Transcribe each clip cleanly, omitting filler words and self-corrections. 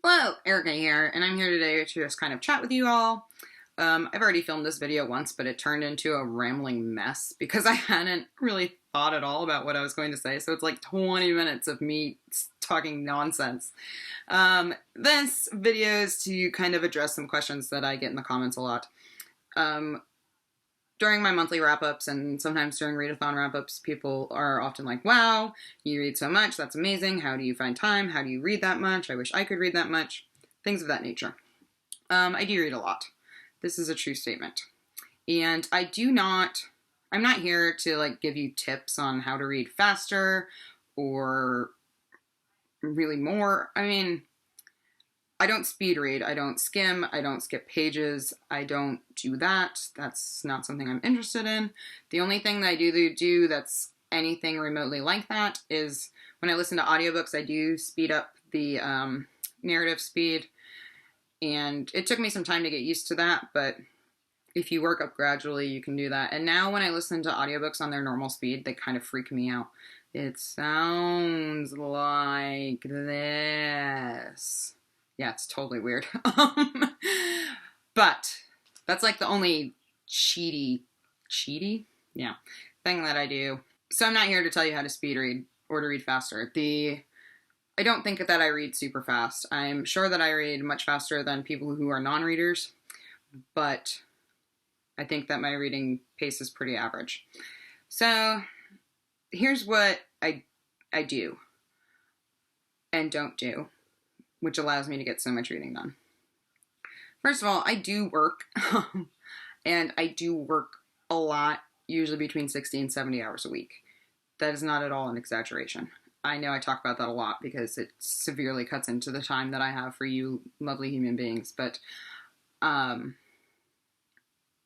Hello, Erica here, and I'm here today to just kind of chat with you all. I've already filmed this video once, but it turned into a rambling mess because I hadn't really thought at all about what I was going to say, so it's like 20 minutes of me talking nonsense. This video is to kind of address some questions that I get in the comments a lot. During my monthly wrap-ups and sometimes during readathon wrap-ups, people are often like, wow, you read so much, that's amazing, how do you find time, how do you read that much, I wish I could read that much, things of that nature. I do read a lot. This is a true statement. And I'm not here to like give you tips on how to read faster or really more. I mean, I don't speed read, I don't skim, I don't skip pages, I don't do that. That's not something I'm interested in. The only thing that I do that's anything remotely like that is when I listen to audiobooks, I do speed up the narrative speed. And it took me some time to get used to that, but if you work up gradually, you can do that. And now when I listen to audiobooks on their normal speed, they kind of freak me out. It sounds like this. Yeah, it's totally weird. But that's like the only cheaty? Yeah, thing that I do. So I'm not here to tell you how to speed read or to read faster. I don't think that I read super fast. I'm sure that I read much faster than people who are non-readers, but I think that my reading pace is pretty average. So here's what I do and don't do, which allows me to get so much reading done. First of all, I do work, and I do work a lot, usually between 60 and 70 hours a week. That is not at all an exaggeration. I know I talk about that a lot because it severely cuts into the time that I have for you lovely human beings, but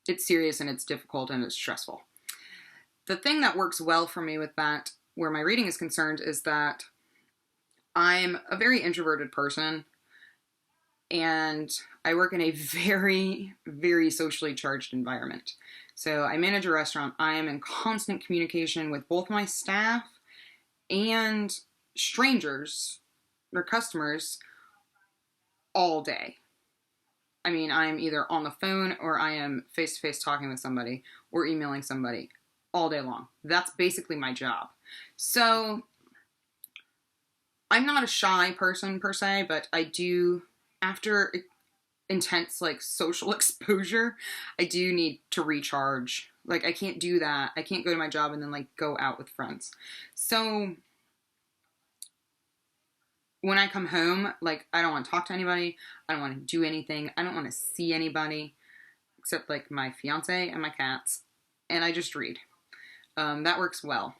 it's serious and it's difficult and it's stressful. The thing that works well for me with that, where my reading is concerned, is that I'm a very introverted person, and I work in a very, very socially charged environment. So I manage a restaurant. I am in constant communication with both my staff and strangers or customers all day. I mean, I'm either on the phone or I am face-to-face talking with somebody or emailing somebody all day long. That's basically my job. So I'm not a shy person per se, but I do, after intense like social exposure, I do need to recharge. Like, I can't do that. I can't go to my job and then like go out with friends. So when I come home, like, I don't want to talk to anybody. I don't want to do anything. I don't want to see anybody except like my fiance and my cats. And I just read. That works well.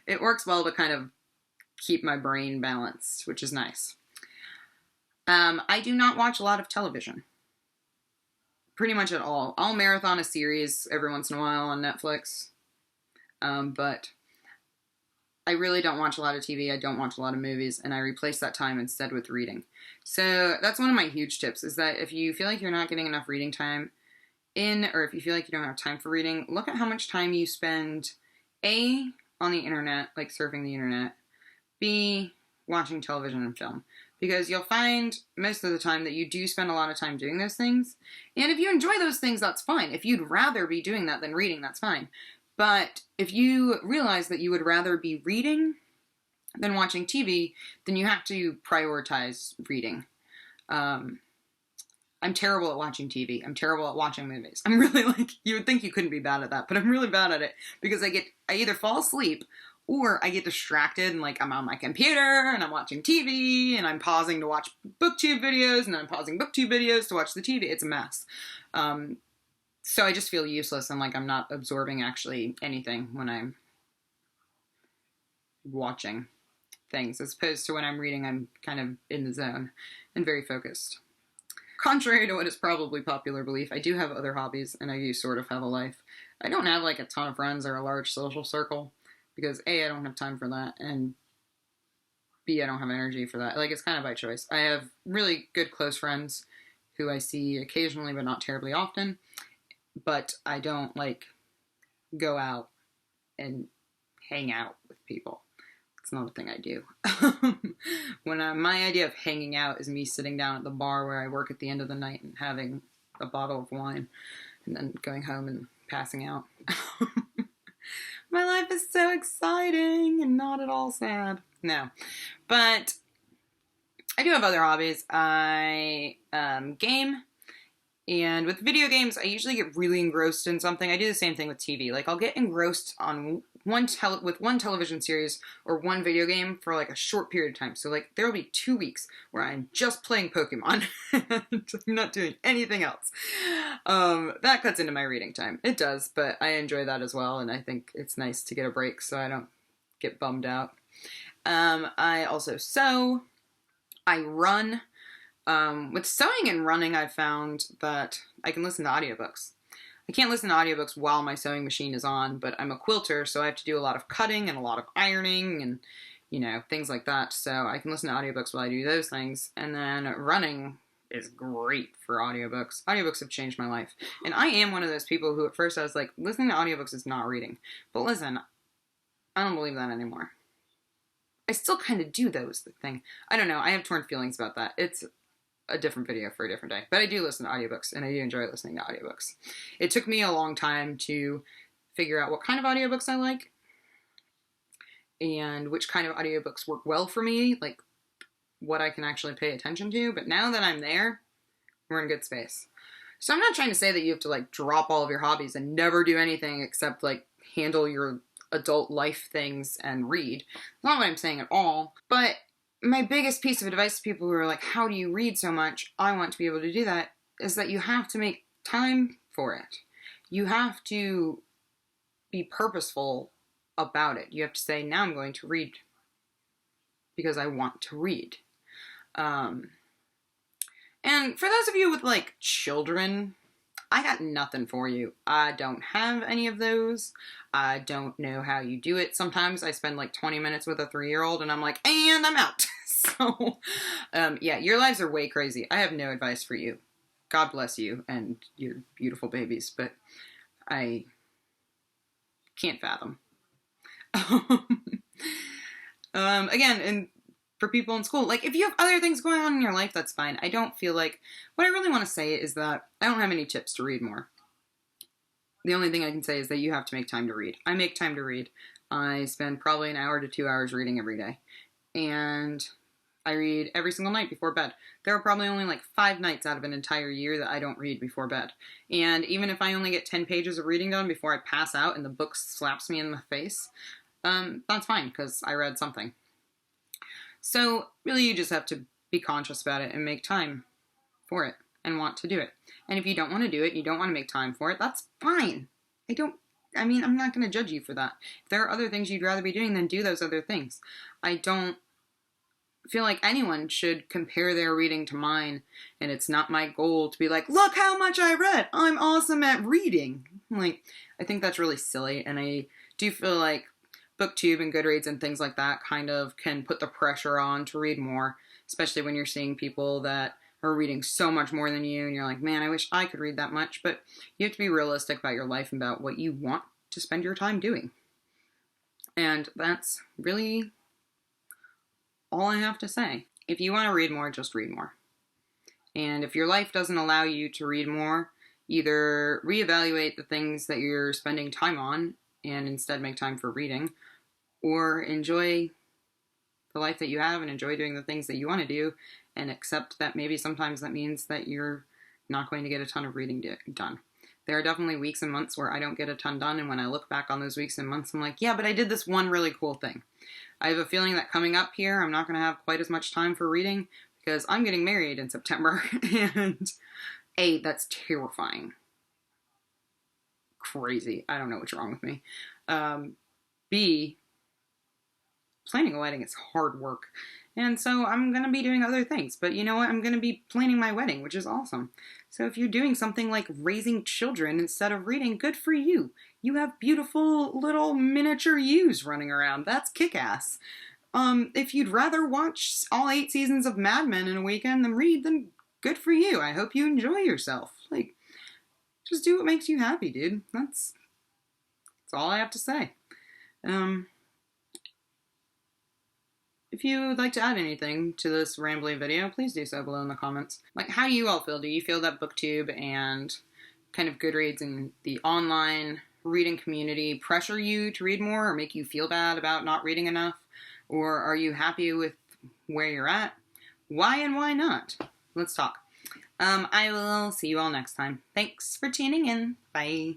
It works well to kind of keep my brain balanced, which is nice. I do not watch a lot of television. Pretty much at all. I'll marathon a series every once in a while on Netflix. But I really don't watch a lot of TV. I don't watch a lot of movies, and I replace that time instead with reading. So that's one of my huge tips, is that if you feel like you're not getting enough reading time in, or if you feel like you don't have time for reading, look at how much time you spend, A, on the internet, like surfing the internet, B, watching television and film. Because you'll find most of the time that you do spend a lot of time doing those things. And if you enjoy those things, that's fine. If you'd rather be doing that than reading, that's fine. But if you realize that you would rather be reading than watching TV, then you have to prioritize reading. I'm terrible at watching TV. I'm terrible at watching movies. I'm really like, you would think you couldn't be bad at that, but I'm really bad at it because I either fall asleep or I get distracted and like I'm on my computer and I'm watching TV and I'm pausing to watch booktube videos and then I'm pausing booktube videos to watch the TV. It's a mess. So I just feel useless and like I'm not absorbing actually anything when I'm watching things, as opposed to when I'm reading, I'm kind of in the zone and very focused. Contrary to what is probably popular belief, I do have other hobbies and I do sort of have a life. I don't have like a ton of friends or a large social circle because A, I don't have time for that, and B, I don't have energy for that. Like, it's kind of by choice. I have really good close friends who I see occasionally but not terribly often, but I don't like go out and hang out with people. It's not a thing I do. My idea of hanging out is me sitting down at the bar where I work at the end of the night and having a bottle of wine and then going home and passing out. My life is so exciting and not at all sad. No. But I do have other hobbies. I game. And with video games, I usually get really engrossed in something. I do the same thing with TV. Like, I'll get engrossed on one television series or one video game for like a short period of time. So like, there will be 2 weeks where I'm just playing Pokemon. I'm not doing anything else. That cuts into my reading time. It does, but I enjoy that as well. And I think it's nice to get a break so I don't get bummed out. I also sew. I run. With sewing and running, I found that I can listen to audiobooks. I can't listen to audiobooks while my sewing machine is on, but I'm a quilter, so I have to do a lot of cutting and a lot of ironing and, you know, things like that. So I can listen to audiobooks while I do those things. And then running is great for audiobooks. Audiobooks have changed my life. And I am one of those people who at first I was like, listening to audiobooks is not reading. But listen, I don't believe that anymore. I still kind of do those, the thing. I don't know. I have torn feelings about that. It's a different video for a different day. But I do listen to audiobooks, and I do enjoy listening to audiobooks. It took me a long time to figure out what kind of audiobooks I like, and which kind of audiobooks work well for me, like what I can actually pay attention to. But now that I'm there, we're in good space. So I'm not trying to say that you have to like drop all of your hobbies and never do anything except like handle your adult life things and read. That's not what I'm saying at all. But my biggest piece of advice to people who are like, how do you read so much? I want to be able to do that, is that you have to make time for it. You have to be purposeful about it. You have to say, now I'm going to read because I want to read. And for those of you with like children, I got nothing for you. I don't have any of those. I don't know how you do it. Sometimes I spend like 20 minutes with a 3-year-old and I'm like, and I'm out. So, yeah, your lives are way crazy. I have no advice for you. God bless you and your beautiful babies, but I can't fathom. Again, and for people in school, like if you have other things going on in your life, that's fine. I don't feel like, what I really want to say is that I don't have any tips to read more. The only thing I can say is that you have to make time to read. I make time to read. I spend probably an hour to 2 hours reading every day. And I read every single night before bed. There are probably only like 5 nights out of an entire year that I don't read before bed. And even if I only get 10 pages of reading done before I pass out and the book slaps me in the face, that's fine because I read something. So really you just have to be conscious about it and make time for it and want to do it. And if you don't want to do it, you don't want to make time for it, that's fine. I'm not going to judge you for that. If there are other things you'd rather be doing, then do those other things. I don't feel like anyone should compare their reading to mine, and it's not my goal to be like, look how much I read, I'm awesome at reading. Like, I think that's really silly, and I do feel like BookTube and Goodreads and things like that kind of can put the pressure on to read more, especially when you're seeing people that are reading so much more than you, and you're like, man, I wish I could read that much. But you have to be realistic about your life and about what you want to spend your time doing. And that's really all I have to say. If you want to read more, just read more. And if your life doesn't allow you to read more, either reevaluate the things that you're spending time on and instead make time for reading, or enjoy the life that you have and enjoy doing the things that you want to do, and accept that maybe sometimes that means that you're not going to get a ton of reading done. There are definitely weeks and months where I don't get a ton done, and when I look back on those weeks and months, I'm like, yeah, but I did this one really cool thing. I have a feeling that coming up here, I'm not going to have quite as much time for reading, because I'm getting married in September, and A, that's terrifying. Crazy. I don't know what's wrong with me. B, planning a wedding is hard work. And so I'm going to be doing other things. But you know what? I'm going to be planning my wedding, which is awesome. So if you're doing something like raising children instead of reading, good for you. You have beautiful little miniature yous running around. That's kick-ass. If you'd rather watch all 8 seasons of Mad Men in a weekend than read, then good for you. I hope you enjoy yourself. Like, just do what makes you happy, dude. That's all I have to say. if you would like to add anything to this rambly video, please do so below in the comments. Like, how do you all feel? Do you feel that BookTube and kind of Goodreads and the online reading community pressure you to read more or make you feel bad about not reading enough? Or are you happy with where you're at? Why and why not? Let's talk. I will see you all next time. Thanks for tuning in. Bye.